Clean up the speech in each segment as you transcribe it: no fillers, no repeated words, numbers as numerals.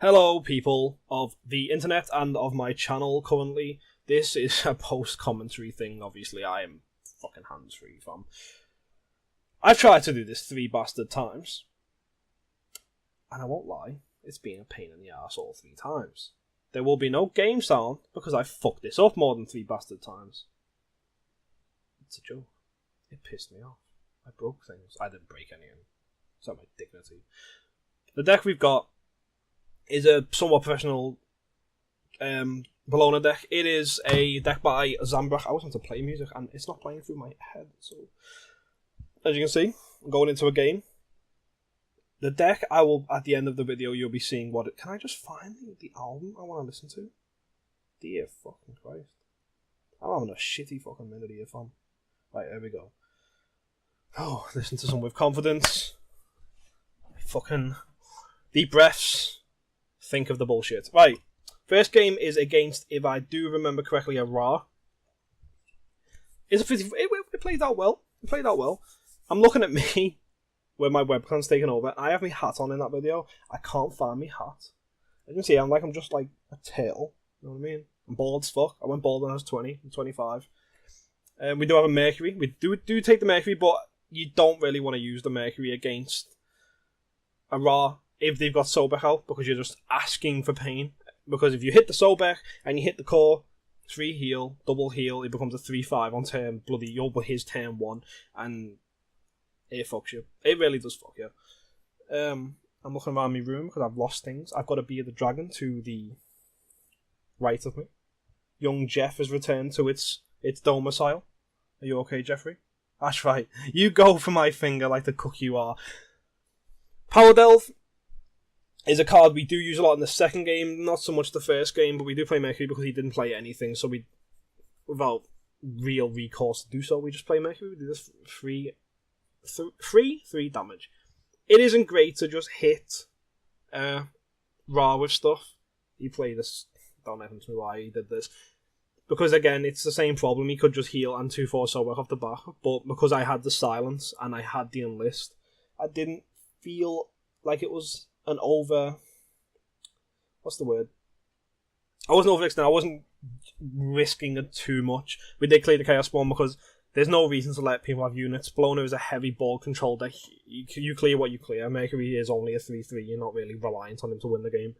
Hello, people of the internet and of my channel currently. This is a post-commentary thing, obviously. I am fucking hands-free from. I've tried to do this 3 bastard times. And I won't lie, it's been a pain in the ass all 3 times. There will be no game sound because I fucked this up more than 3 bastard times. It's a joke. It pissed me off. I broke things. I didn't break anything. It's not my dignity. The deck we've got is a somewhat professional Bellona deck. It is a deck by Zambrach. I was want to play music and it's not playing through my head. So, as you can see, I'm going into a game. The deck, I will, at the end of the video, you'll be seeing what it... Can I just find the album I want to listen to? Dear fucking Christ. I'm having a shitty fucking minute here, fam. Right, here we go. Oh, listen to some with confidence. Fucking deep breaths. Think of the bullshit. Right, first game is against, if I do remember correctly, a Ra. It played out well. It played out well. I'm looking at me, where my webcam's taken over. I have my hat on in that video. I can't find my hat. As you can see, I'm just like a tail. You know what I mean? I'm bald as fuck. I went bald when I was 20. I'm 25. We do have a Mercury. We do take the Mercury, but you don't really want to use the Mercury against a Ra if they've got Sobek out, because you're just asking for pain. Because if you hit the Sobek and you hit the core, 3 heal, double heal, it becomes a 3-5 on turn bloody his turn 1, and it fucks you. It really does fuck you. I'm looking around my room because I've lost things. I've got a Beard the Dragon to the right of me. Young Jeff has returned to its domicile. Are you okay, Jeffrey? That's right. You go for my finger like the cook you are. Power Delve is a card we do use a lot in the second game, not so much the first game, but we do play Mercury because he didn't play anything, so without real recourse to do so, we just play Mercury. We do this 3 damage. It isn't great to just hit Ra with stuff. He played this, don't ask me why he did this. Because again, it's the same problem, he could just heal and 2-4 Sobek off the back, but because I had the silence and I had the enlist, I didn't feel like it was an over... What's the word? I wasn't overextended. I wasn't risking it too much. We did clear the Chaos Spawn because there's no reason to let people have units. Bellona is a heavy ball control deck. You clear what you clear. Mercury is only a 3-3. You're not really reliant on him to win the game.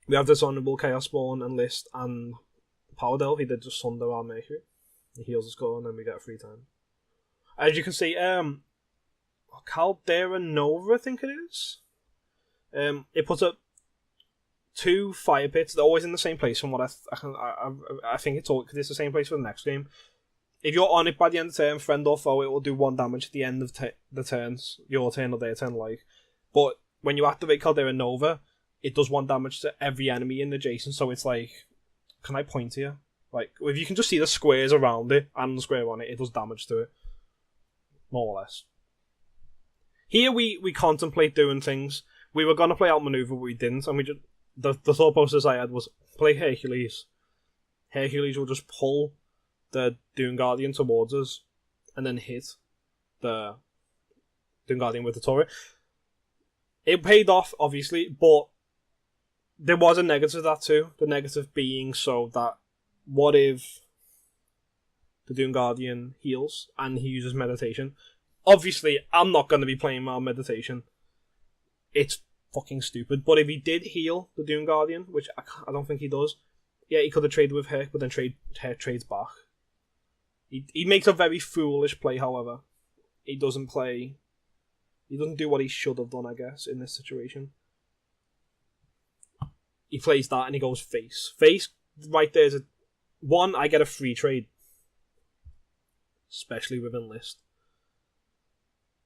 We have Dishonorable, Chaos Spawn, Enlist, and Power Delve. He did just sunder our Mercury. He heals the score and then we get a free time. As you can see, Caldera Nova, I think it is. It puts up 2 fire pits. They're always in the same place. From what I think it's the same place for the next game. If you're on it by the end of the turn, friend or foe, it will do 1 damage at the end of the turns. Your turn or their turn, like. But when you activate Caldera Nova, it does 1 damage to every enemy in adjacent. So it's like, can I point here? Like, if you can just see the squares around it and the square on it, it does damage to it, more or less. Here we contemplate doing things. We were going to play outmaneuver, but we didn't. And we just the thought process I had was play Hercules. Hercules will just pull the Doom Guardian towards us and then hit the Doom Guardian with the turret. It paid off, obviously, but there was a negative to that too. The negative being so that what if the Doom Guardian heals and he uses meditation? Obviously, I'm not going to be playing my meditation. It's fucking stupid. But if he did heal the Doom Guardian, which I don't think he does, yeah, he could have traded with Herc, but then Herc trades back. He makes a very foolish play, however. He doesn't do what he should have done, I guess, in this situation. He plays that and he goes face. Face, right there's I get a free trade. Especially with Enlist.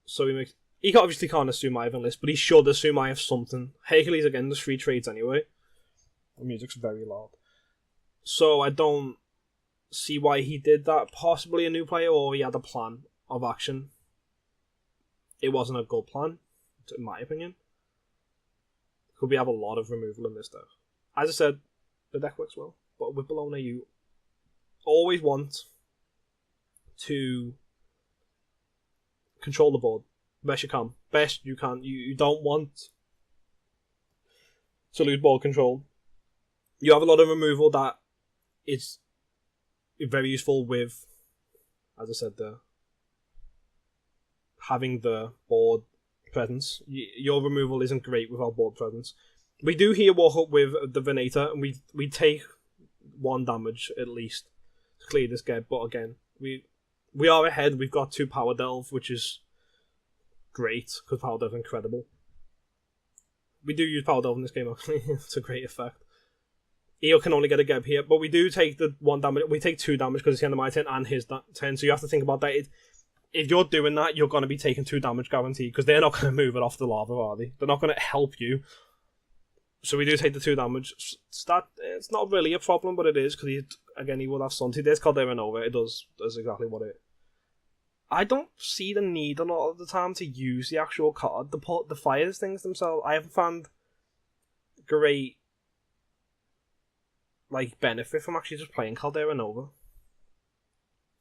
So he obviously can't assume I have Enlist, but he should assume I have something. Hercules, again, there's 3 trades anyway. The music's very loud. So I don't see why he did that. Possibly a new player, or he had a plan of action. It wasn't a good plan, in my opinion. Could we have a lot of removal in this deck? As I said, the deck works well, but with Bellona you always want to control the board best you can. You don't want to lose ball control. You have a lot of removal that is very useful with, as I said, having the board presence. Your removal isn't great without board presence. We do here walk up with the Venator, and we take 1 damage at least to clear this game. But again, we are ahead. We've got 2 Power Delve, which is great because Power Delve is incredible. We do use Power Delve in this game actually. It's a great effect. Eo can only get a Geb here, but we do take the 1 damage. We take 2 damage because it's the end of my turn and his turn. So you have to think about that. If you're doing that, you're going to be taking 2 damage guaranteed because they're not going to move it off the lava, are they? They're not going to help you. So we do take the 2 damage. It's not really a problem, but it is because he will have Sunty. There's Caldera Nova. It does exactly what it. I don't see the need a lot of the time to use the actual card. The fires things themselves, I haven't found great benefit from actually just playing Caldera Nova.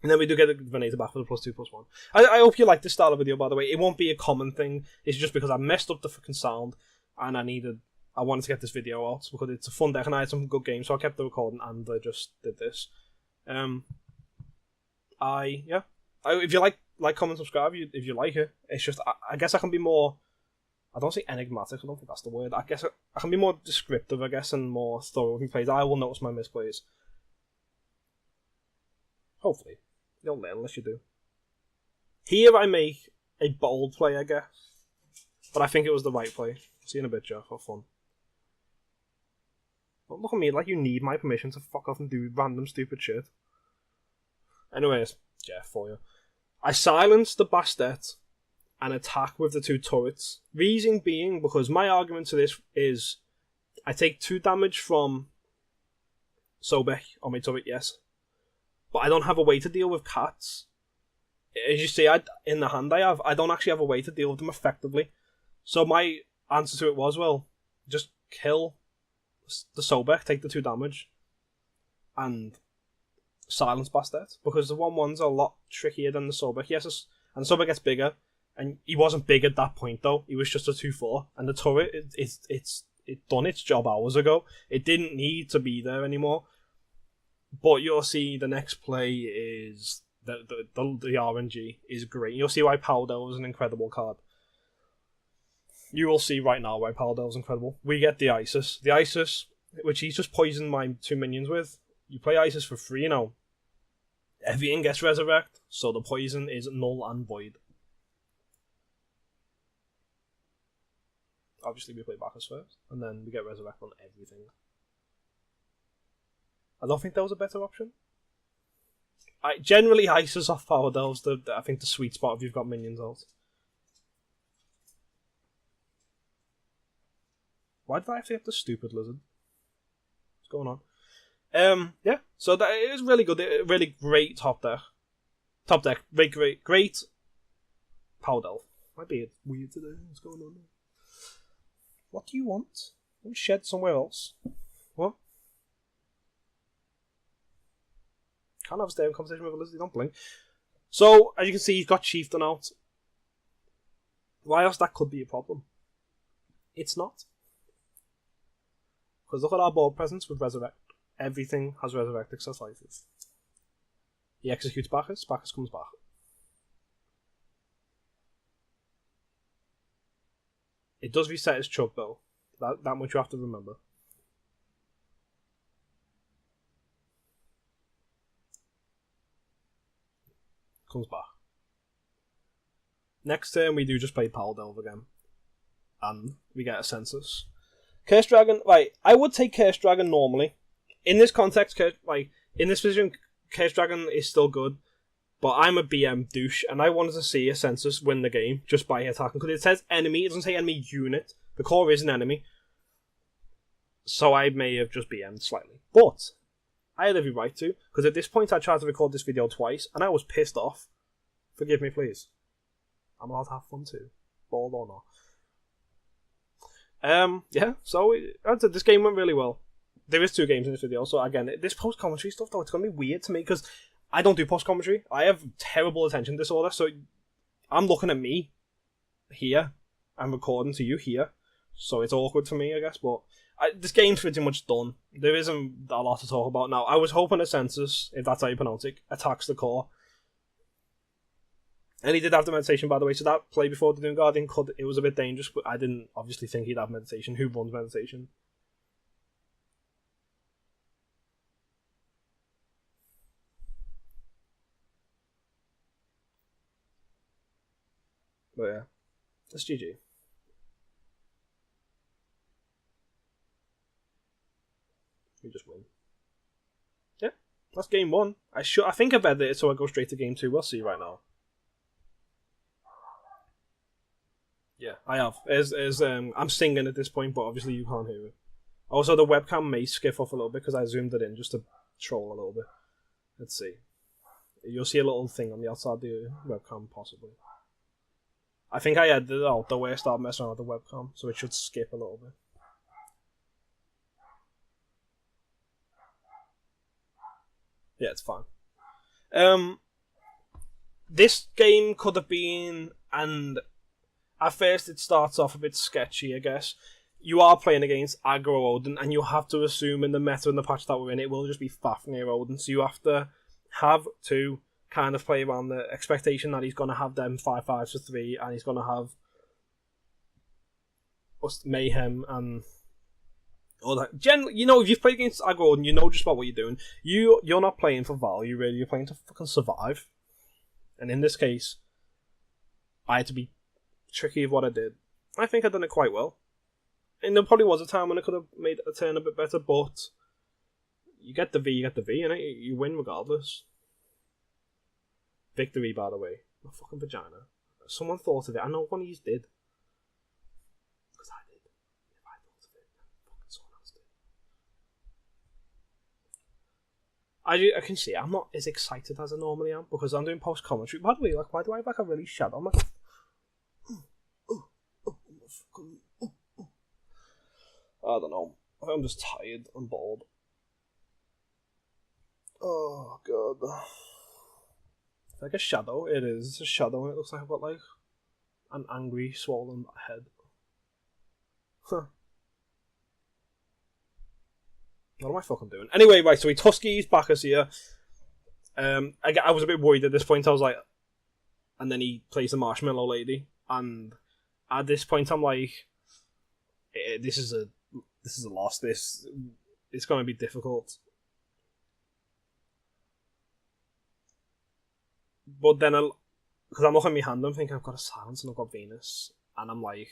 And then we do get the Venator back with a +2/+1. I hope you like this style of video, by the way. It won't be a common thing. It's just because I messed up the fucking sound and I wanted to get this video out because it's a fun deck and I had some good games, so I kept the recording and I just did this. If you like, comment, subscribe if you like it. It's just I guess I can be more. I don't say enigmatic. I don't think that's the word. I guess I can be more descriptive. I guess and more thorough with plays. I will notice my misplays. Hopefully, you don't learn unless you do. Here I make a bold play, I guess, but I think it was the right play. See you in a bit, Jeff. Have fun. Don't look at me like you need my permission to fuck off and do random stupid shit. Anyways, Jeff, for you. I silence the Bastet and attack with the 2 turrets. Reason being because my argument to this is I take 2 damage from Sobek on my turret, yes. But I don't have a way to deal with cats. As you see, in the hand I don't actually have a way to deal with them effectively. So my answer to it was, well, just kill the Sobek, take the 2 damage, and silence Bastet, because the 1/1s are a lot trickier than the Sobek. Yes, and the Sobek gets bigger, and he wasn't big at that point though. He was just a 2/4, and the turret it's done its job hours ago. It didn't need to be there anymore. But you'll see the next play is the RNG is great. You'll see why Powder is an incredible card. You will see right now why Powder is incredible. We get the Isis. The Isis, which he's just poisoned my 2 minions with. You play Isis for free now. Everything gets resurrect, so the poison is null and void. Obviously, we play Bacchus first, and then we get resurrect on everything. I don't think that was a better option. Generally, Isis off Power Delves, I think the sweet spot if you've got minions out. Why did I have to get the stupid lizard? What's going on? Yeah, so that is really good. Really great top deck. Top deck, great Power Delve. Might be weird today. What's going on there? What do you want? Let me shed somewhere else. What? Can't have a staring conversation with a lizard, don't blink. So, as you can see, he's got Chieftain out. Why else that could be a problem? It's not. Because look at our board presence with Resurrect. Everything has Resurrect except Isis. He executes Bacchus, Bacchus comes back. It does reset his chug though. That much you have to remember. Comes back. Next turn we do just play Power Delve again. And we get a Census. Curse Dragon, right, I would take Curse Dragon normally. In this context, in this position, Curse Dragon is still good. But I'm a BM douche, and I wanted to see a Census win the game just by attacking. Because it says enemy, it doesn't say enemy unit. The core is an enemy. So I may have just BM'd slightly. But I had every right to, because at this point I tried to record this video twice, and I was pissed off. Forgive me, please. I'm allowed to have fun too. Ball or not. Yeah, so this game went really well. There is 2 games in this video, so again, this post-commentary stuff though, it's going to be weird to me, because I don't do post-commentary. I have terrible attention disorder, so I'm looking at me here. I'm recording to you here. So it's awkward for me, I guess. But this game's pretty much done. There isn't a lot to talk about now. I was hoping a census, if that's how you pronounce it, attacks the core. And he did have the meditation, by the way, so that play before the Doom Guardian, it was a bit dangerous, but I didn't obviously think he'd have meditation. Who runs meditation? But yeah, that's GG. We just win. Yeah, that's game 1. I think I bet it, so I go straight to game 2. We'll see right now. Yeah, I have. I'm singing at this point, but obviously you can't hear it. Also, the webcam may skiff off a little bit because I zoomed it in just to troll a little bit. Let's see. You'll see a little thing on the outside of the webcam, possibly. I think I edited it out the way I started messing around with the webcam, so it should skip a little bit. Yeah, it's fine. This game could have been, and at first it starts off a bit sketchy, I guess. You are playing against aggro Odin, and you have to assume in the meta and the patch that we're in, it will just be Fafnir Odin, so you have to kind of play around the expectation that he's going to have them 5/5s for 3, and he's going to have Mayhem and all that. Generally, if you've played against aggro Odin, you know just about what you're doing. You're not playing for value, really. You're playing to fucking survive. And in this case, I had to be tricky of what I did. I think I've done it quite well. And there probably was a time when I could have made a turn a bit better, but you get the V, and you win regardless. Victory, by the way. My fucking vagina. Someone thought of it. I know one of you did. Because I did. If I thought of it, fucking someone else did. I can see I'm not as excited as I normally am because I'm doing post commentary. By the way, why do I have a really shadow? I'm like, I don't know. I'm just tired and bored. Oh god. It's like a shadow. It is. It's a shadow, and it looks like I've got like an angry, swollen head. Huh. What am I fucking doing? Anyway, right. So Tuski's Bacchus here. I was a bit worried at this point. I was like, and then he plays the Marshmallow Lady, and at this point, I'm like, this is a loss. It's going to be difficult. But then, because I'm looking at my hand, I'm thinking I've got a silence and I've got Venus, and I'm like,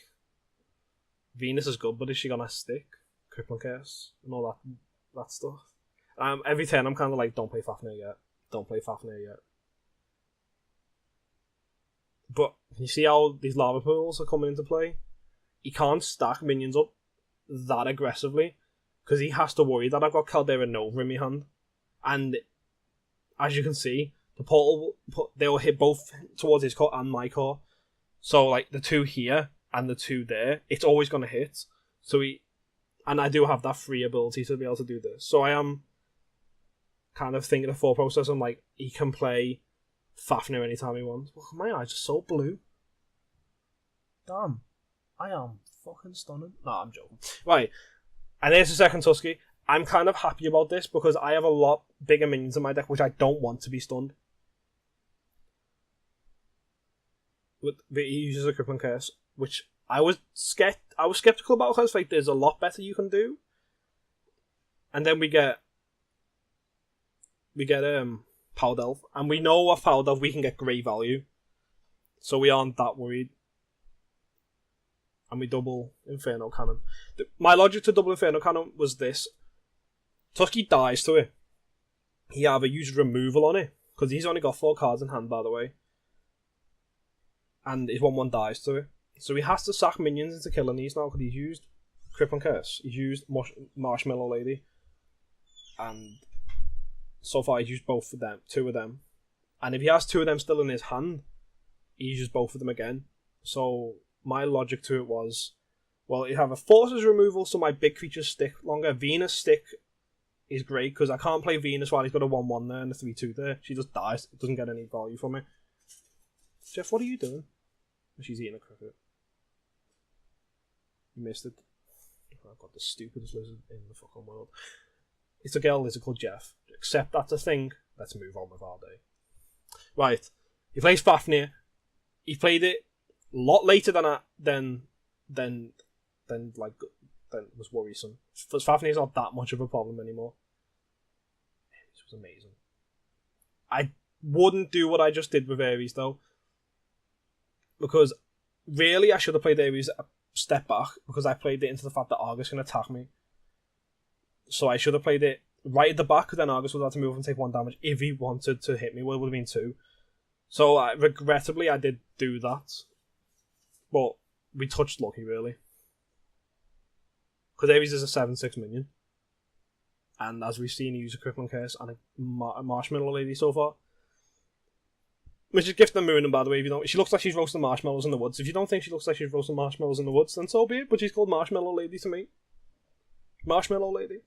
Venus is good, but is she gonna stick? Crippling Curse and all that stuff. Every turn I'm kind of like, don't play Fafnir yet. Don't play Fafnir yet. But you see how these lava pools are coming into play? He can't stack minions up that aggressively because he has to worry that I've got Caldera Nova in my hand, and as you can see, the portal they'll hit both towards his core and my core. So like the two here and the two there, it's always going to hit. So and I do have that free ability to be able to do this. So I am kind of thinking the thought process. I'm like, he can play Fafnir anytime he wants. Well, my eyes are so blue. Damn, I am fucking stunning. No, I'm joking. Right, and there's the second Tusky. I'm kind of happy about this because I have a lot bigger minions in my deck, which I don't want to be stunned. But he uses a Crippling Curse, which I was skeptical about because like there's a lot better you can do. And then we get Power Delve, and we know off Power Delve we can get great value, so we aren't that worried. And we double Inferno Cannon. My logic to double Inferno Cannon was this: Tusky dies to it. He either used removal on it because he's only got 4 cards in hand, by the way, and his 1/1 dies to it. So he has to sack minions into killing these now because he's used Crippling Curse. He's used Marshmallow Lady, and so far he's used both of them, 2 of them. And if he has 2 of them still in his hand, he uses both of them again. So my logic to it was, well, you have a Forces removal, so my big creatures stick longer. Venus stick is great because I can't play Venus while he's got a 1/1 there and a 3/2 there. She just dies. It doesn't get any value from it. Jeff, what are you doing? She's eating a cricket. You missed it. I've got the stupidest lizard in the fucking world. It's a girl lizard called Jeff. Accept that's a thing. Let's move on with our day. Right. He plays Fafnir. He played it a lot later than was worrisome. Fafnir's not that much of a problem anymore. This was amazing. I wouldn't do what I just did with Ares though, because really I should have played Ares a step back, because I played it into the fact that Argus can attack me. So I should have played it right at the back, because then Argus would have to move and take 1 damage if he wanted to hit me. Well, it would have been 2. So regrettably I did do that, but we touched lucky really, because Ares is a 7/6 minion, and as we've seen, he used a Crippling Curse and a Marshmallow Lady so far. Which is Gift the Moon, and by the way, if you don't, she looks like she's roasting marshmallows in the woods. If you don't think she looks like she's roasting marshmallows in the woods, then so be it, but she's called Marshmallow Lady to me. Marshmallow Lady.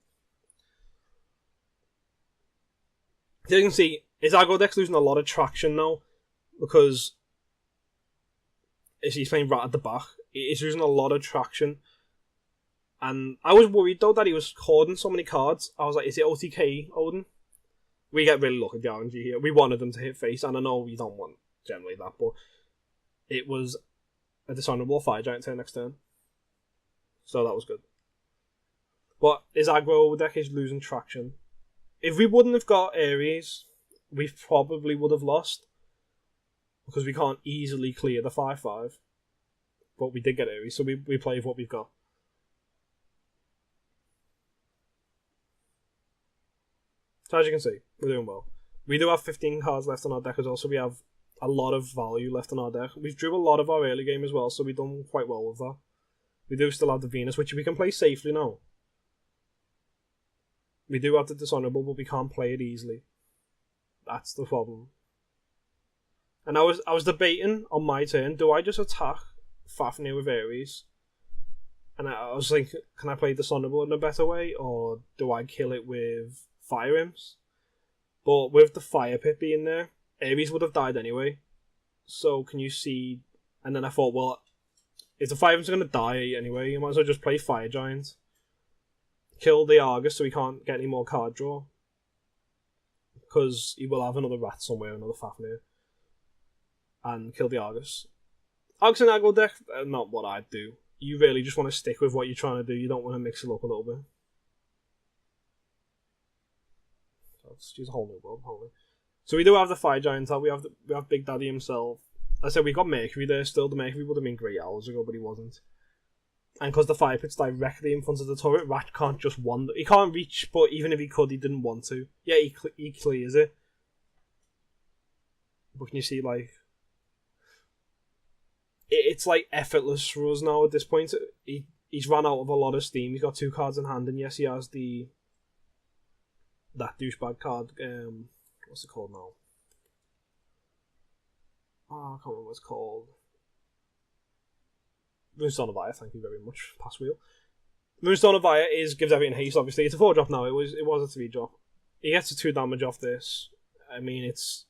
As you can see, his aggro deck's losing a lot of traction now, because he's playing right at the back. He's losing a lot of traction. And I was worried though that he was hoarding so many cards. I was like, is it OTK Odin? We get really lucky with the RNG here. We wanted them to hit face, and I know we don't want generally that, but it was a dishonorable Fire Giant turn next turn. So that was good. But his aggro deck is losing traction. If we wouldn't have got Ares, we probably would have lost, because we can't easily clear the 5/5. But we did get Ares, so we play with what we've got. So as you can see, we're doing well. We do have 15 cards left on our deck as well, so we have a lot of value left on our deck. We've drew a lot of our early game as well, so we've done quite well with that. We do still have the Venus, which we can play safely now. We do have the Dishonorable, but we can't play it easily. That's the problem. And I was debating on my turn, do I just attack Fafnir with Ares? And I was thinking, can I play Dishonorable in a better way, or do I kill it with Fire Imps? But with the Fire Pit being there, Ares would have died anyway. So can you see? And then I thought, well, if the Fire Imps are going to die anyway, you might as well just play Fire Giant. Kill the Argus so he can't get any more card draw, because he will have another Rat somewhere, another Fafnir. And kill the Argus. Argus and aggro deck, not what I'd do. You really just want to stick with what you're trying to do. You don't want to mix it up a little bit. Let's use a whole new world, probably. So we do have the Fire Giant out. We have Big Daddy himself. I said we got Mercury there still. The Mercury would have been great hours ago, but he wasn't. And because the Fire Pit's directly in front of the turret, Rat can't just wander. He can't reach, but even if he could, he didn't want to. Yeah, he clears it. But can you see, like, it's like effortless for us now at this point. He's run out of a lot of steam. He's got 2 cards in hand, and yes, he has that douchebag card. What's it called now? Oh, I can't remember what it's called. Moonstone of Ire, thank you very much. Pass wheel. Moonstone of Ire gives everything haste, obviously. It's a 4-drop now. It was a 3-drop. He gets a 2 damage off this. I mean, it's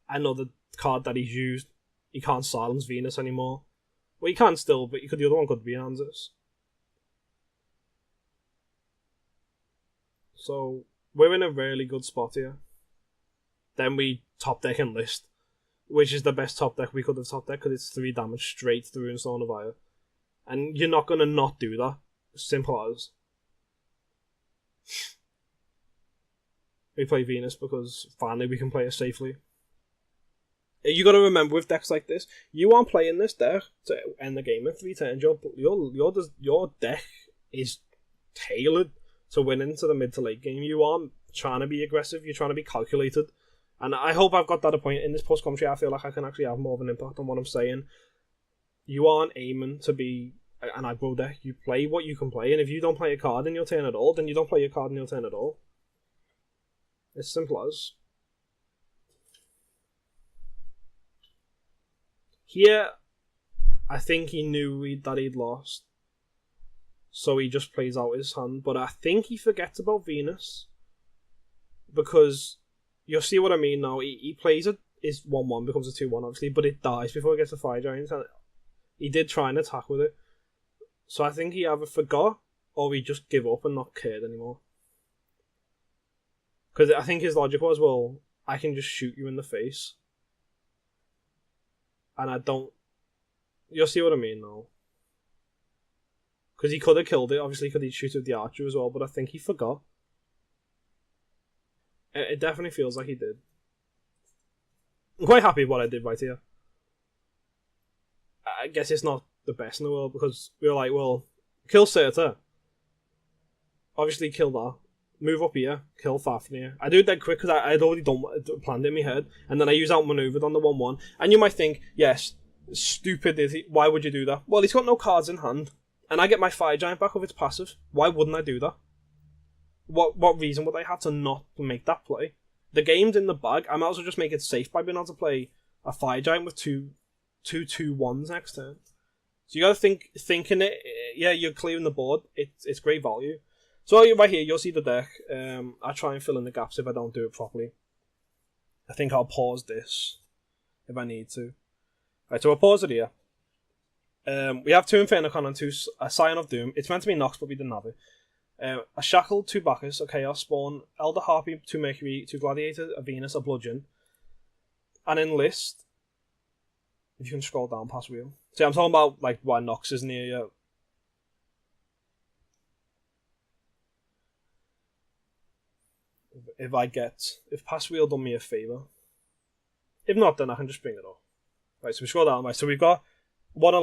another card that he's used. He can't silence Venus anymore. Well, he can still, but the other one could be Anzus. So we're in a really good spot here. Then we top deck Enlist, which is the best top deck we could have top deck, because it's 3 damage straight through Moonstone of Ire. And you're not going to not do that. Simple as. We play Venus because finally we can play it safely. You got to remember, with decks like this, you aren't playing this deck to end the game in 3 turns. Your deck is tailored to win into the mid to late game. You aren't trying to be aggressive. You're trying to be calculated. And I hope I've got that a point in this post commentary. I feel like I can actually have more of an impact on what I'm saying. You aren't aiming to be an aggro deck. You play what you can play, and if you don't play a card in your turn at all, then you don't play your card in your turn at all. It's simple as. Here, I think he knew that he'd lost, so he just plays out his hand. But I think he forgets about Venus, because you'll see what I mean now. He plays it, his 1-1 becomes a 2-1, obviously, but it dies before it gets a Fire Giant, and he did try and attack with it. So I think he either forgot or he just gave up and not cared anymore. Because I think his logic was, well, I can just shoot you in the face. And I don't... You'll see what I mean, though. Because he could have killed it, obviously, because he'd shoot with the archer as well, but I think he forgot. It definitely feels like he did. I'm quite happy with what I did right here. I guess it's not the best in the world, because we were like, well, kill Serta. Obviously kill that. Move up here, kill Fafnir. I do it dead quick because I'd already planned it in my head, and then I use outmaneuvered on the 1-1. And you might think, yes, stupid is he? Why would you do that? Well, he's got no cards in hand, and I get my Fire Giant back with its passive. Why wouldn't I do that? What reason would I have to not make that play? The game's in the bag. I might as well just make it safe by being able to play a Fire Giant with two 2/1s next turn. So you got to thinking it. Yeah, you're clearing the board. It's great value. So right here, you'll see the deck. I'll try and fill in the gaps if I don't do it properly. I think I'll pause this if I need to. Right, so I'll pause it here. We have 2 Infernicon and 2 a Scion of Doom. It's meant to be Nox, but we didn't have it. A Shackle, 2 Bacchus, a Chaos Spawn, Elder Harpy, 2 Mercury, 2 Gladiator, a Venus, a Bludgeon. And Enlist, if you can scroll down past wheel. See, I'm talking about like why Nox is near you. If pass wheel done me a favour. If not, then I can just bring it up. Right, so we scroll down. Right, so we've got 1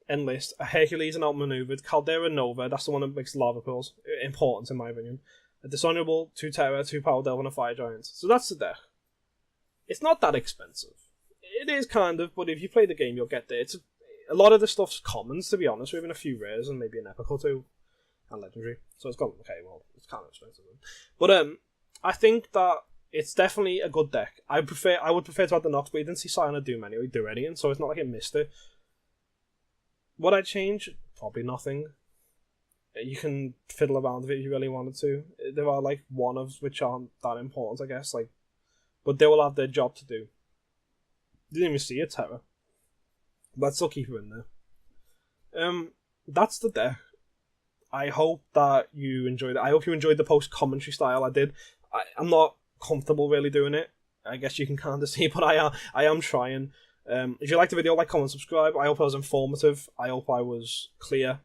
Enlist, a Hercules and outmaneuvered, Caldera Nova, that's the one that makes lava pools. Important in my opinion. A Dishonourable, 2 Terror, 2 Power Delve, and a Fire Giant. So that's the deck. It's not that expensive. It is kind of, but if you play the game, you'll get there. A lot of the stuff's commons, to be honest. We're having a few rares and maybe an epic or 2. And legendary. So it's got, okay, well, it's kind of expensive. But I think that it's definitely a good deck. I would prefer to have the Nox, but you didn't see Scion of Doom anyway, do anything, so it's not like it missed it. Would I change? Probably nothing. You can fiddle around with it if you really wanted to. There are like one-ofs which aren't that important, I guess, but they will have their job to do. Didn't even see a Terror. But I'd still keep it in there. That's the deck. I hope that you enjoyed it. I hope you enjoyed the post-commentary style I did. I'm not comfortable really doing it. I guess you can kind of see, but I am trying. If you liked the video, like, comment, subscribe. I hope I was informative. I hope I was clear.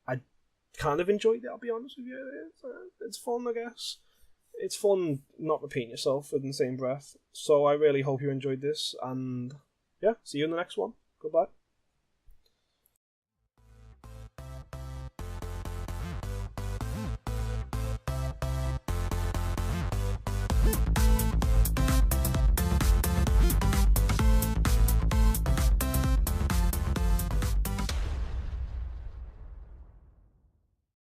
I kind of enjoyed it, I'll be honest with you. It's fun, I guess. It's fun not repeating yourself in the same breath. So I really hope you enjoyed this. And yeah, see you in the next one. Goodbye.